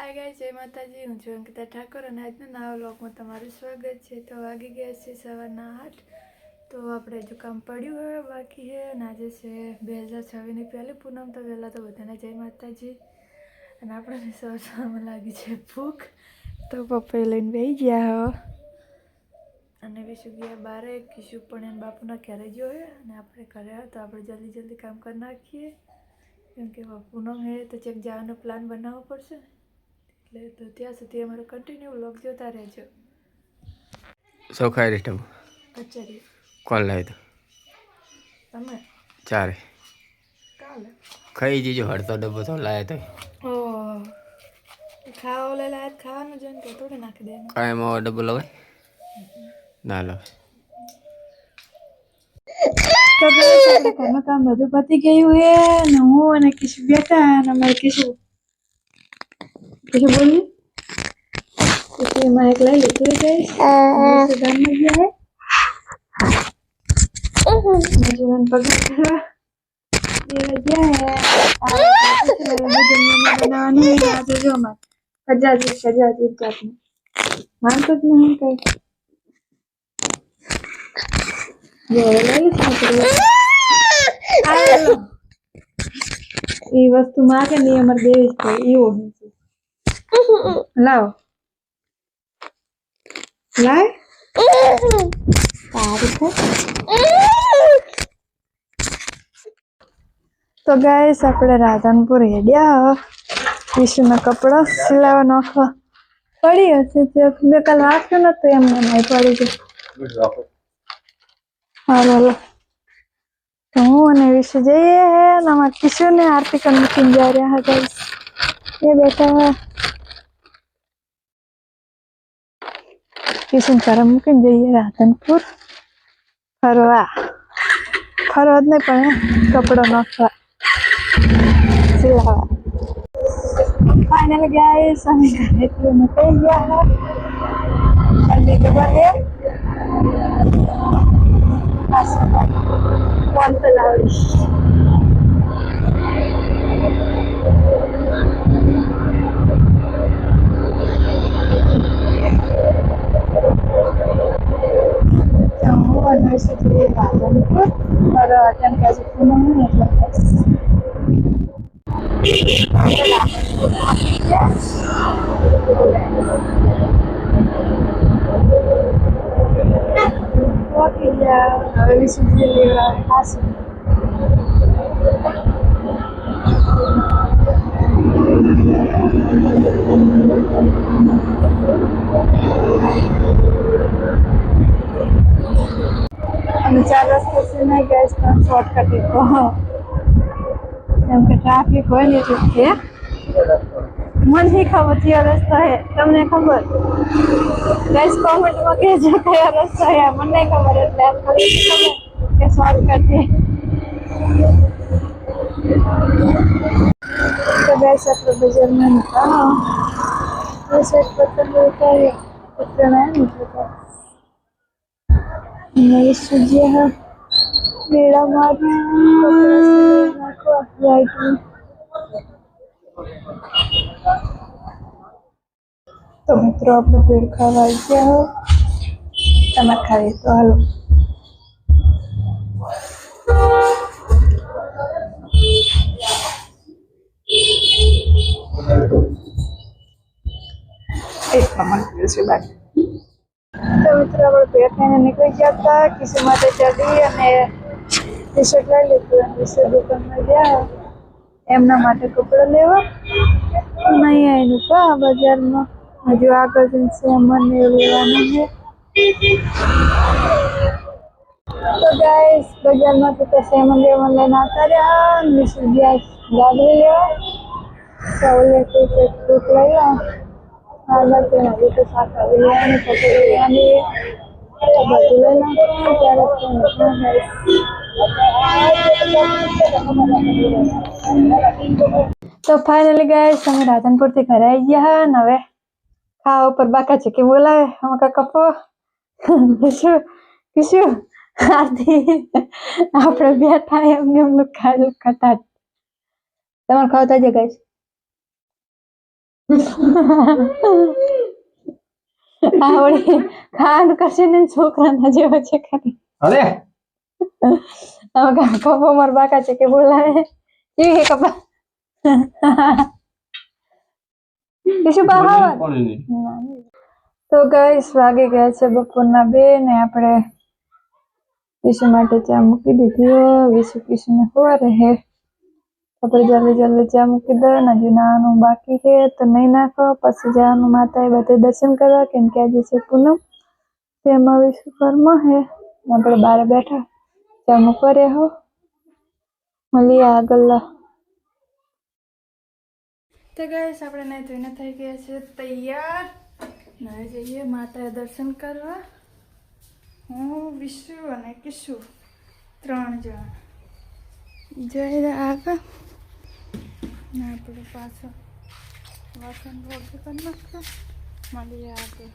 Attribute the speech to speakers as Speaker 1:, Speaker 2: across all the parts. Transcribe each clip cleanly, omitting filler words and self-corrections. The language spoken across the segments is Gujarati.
Speaker 1: हाय गाइस, जय माताजी। हूँ छुं अंकिता ठाकुर અને આજના નવા વ્લોગમાં તમારું સ્વાગત છે। તો વાગી ગયા છે સવારના 8। તો આપણે જો કામ પડ્યું હોય બાકી છે અને આજે છે 2026ની પહેલી પૂનમ। તો વહેલા તો બધાને જય માતાજી। અને આપણને સવારમાં લાગી છે ભૂખ, તો પપ્પાએ લઈને બેસી ગયા હો અને વિશુ ગયા બારે। કિશુ પણ એના બાપુના ઘરે ગયો હોય અને આપણે ઘરે તો આપણે જલ્દી જલ્દી કામ કરી નાખીએ, કેમ કે પૂનમ હે તો ચેક જવાનો પ્લાન બનાવવો પડશે ને। तो ત્યાં સુધી અમારો કન્ટિન્યુ વ્લોગ જોતા રહેજો।
Speaker 2: सौ खाई रेस्ट
Speaker 1: कचरी
Speaker 2: कौन लाए तो
Speaker 1: તમે
Speaker 2: चार
Speaker 1: કાલે
Speaker 2: खाई जी जो हड़ता डब्बो तो लाए तो
Speaker 1: ઓ ખાવા ઓલે લાયત ખાવાનું જોઈને કે થોડી નાખી દેવાનું।
Speaker 2: काय में डब्बो लगे ना लो
Speaker 1: તો ગાઈસ આપણે ઘરનું કામ બધું પતી ગયું હે ને હું અને કિશુ બેઠા અને અમારે કિશુ બોલી किसी माइक लाई लेते हैं गाइस। ये गाना गया है जीवन पकड़ कर ये गया है। बनाने में आज जो मत सजाजी जाती मान तक नहीं कर ये लाई ये वस्तु मां के नियम देवी है यो लाओ लाए तो गाइस આપણે રાધનપુર હેડ્યા। વિશુના કપડા સિલાવા નાખવા પડી હશે તે મેં કાલ વાંચ્યું નતું એમને નહીં પડી ગયું। હાલો તો હું અને વિશુ જઈએ હે ને અમારા કિશુને આરતી કરી મૂકીને जा रहा है गाइस। ये बेटा है किशन करे मूकीने जઈએ રાધનપુર ફરવા જ નહીં પણ કપડો નાખવા सिलावा। फाइनल गाइस हम घर निकल गया है अभी के बाद है कौन चलावी और से थोड़ी राधनपुर और अटन का जो पूनम है હવે વિશે ખાસ અને 4 રસ્તે છે નહીં ગેસ પણ શોર્ટકટ કેમ કે ટ્રાફિક હોય ને એટલે મને ખબર છે રસ્તો હે તમને ખબર ગેસ કોમેન્ટમાં કહેજો કયો રસ્તો હે મને ખબર એટલે ખાલી ખબર કે શોર્ટકટ છે। तो गैस આપણે બજારમાં નીકળ્યા તો સેટ પતંગ ઉતારે ઉતરણા है मतलब मेरी सूजी है मेरा मारना को राइट में तो मित्रों આપણે પેડ ખાવા આવી ગયા હો તમે ખાઈ તો હાલો एक नंबर से बात। तो मित्रों આપણે પેડ ખાઈને નીકળી ગયા હતા કિશુ માટે ચડી અને ટી શર્ટ લઈ લીધું અને વિશે દુકાનમાં ગયા એમના માટે કપડાં લેવા નહીં આવીનું કા બજારમાં હજુ આગળ જઈને સામાન લેવાનું છે। तो गाइस बजाરમાં તો સામાન લઈને આવતા રહ્યા વિશે ગયા ગાડી લેવા સૌલે કે ફ્રૂટ લઈ આગળ તો હજી તો શાક આવી લેવાની પકડી લેવાની બધું લઈ નાખવાનું ત્યારે तो फाइनली गाइस हम राधनपुर થી ઘરે આવી ગયા અને હવે ખાવા ઉપર બાકા છે કે બોલાવે हम का कपो किशु आरती આપણે બેઠા એમને એમ ખાતા તમારે ખાવતા છે ગાઈસ આવડી ખાંડ કસીને છોકરાના જેવો છે ખાલી.
Speaker 2: અરે
Speaker 1: હવે કપો માર બાકા છે કે બોલાવે કેવી હે કપા શું બહાવા તો ગાઈસ વાગી ગયા છે બપોરના 2 ને આપણે વિશુ માટે ચા મૂકી દીધી હો. વિશુ કિશુને હોવા રહે આપણે જલ્દી ચા મૂકી દે ને હજુ નાનું બાકી છે તો નહીં નાખો. પછી જવાનું માતાએ બધે દર્શન કરવા કેમ કે આજે છે પૂનમ તેમાં વિશ્વકર્મા હે આપણે બહાર બેઠા ચા મૂકવા રહ્યો મળીએ આગળ. તો ગાઈસ આપણે નહીં ધોઈને થઈ ગયા છે તૈયાર. હવે જઈએ માતાએ દર્શન કરવા. હું વિશુ અને કિશુ 3 જણ જઈ આગળ. આપણે પાછળ વાસણ ભોગી કરી નાખતા મળીએ આગળ.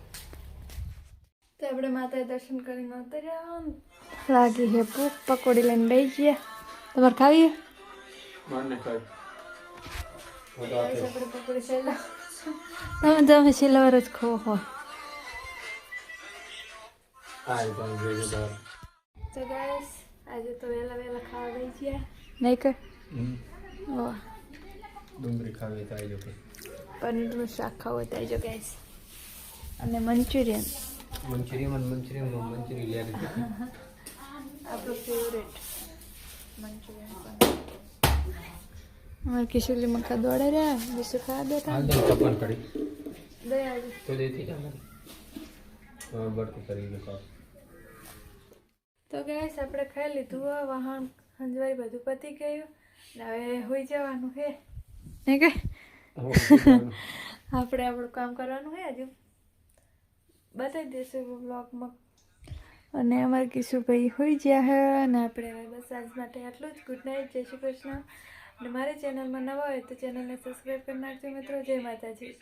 Speaker 1: તો આપણે માતાએ દર્શન કરીને ઉતર્યા. લાગી હે ભૂખ. પકોડી લઈને બેસી ગયા. તમારે ખાવીએ? આપણે પકોડી છેલ્લા તમે છેલ્લા જ ખો હો. તો ગાઈસ આજે તો વહેલા ખાવા ગઈ ગયા નહીં કે
Speaker 2: ડુંગળી ખાવી તો આવી જશે.
Speaker 1: પનીરનું શાક ખાવું હોય તો આવી જાઓ ગાઈસ. અને મંચુરિયન
Speaker 2: મંચુરિયન
Speaker 1: આપણું ફેવરેટ મંચુરિયન પણ અમારે કિશોરી મક્કા દોડે રહ્યા વિશુ ખાવા બેઠા દે આજે
Speaker 2: તો દેતી જાને બળતી કરી દે.
Speaker 1: તો ગાઈસ આપણે ખાઈ લીધું. વાહન હંજવાઈ બધું પતી ગયું ને હવે હોઈ જવાનું હે નહીં કે આપણે આપણું કામ કરવાનું હે હજુ બતાવી દઈશું બ્લોગમાં. અને અમારે કિશુભાઈ હોઈ ગયા હે અને આપણે હવે બસ આજ માટે આટલું જ. ગુડ નાઇટ, જય શ્રી કૃષ્ણ. અને મારી ચેનલમાં નવા હોય તો ચેનલને સબસ્ક્રાઈબ કરી નાખજો મિત્રો. જય માતાજી.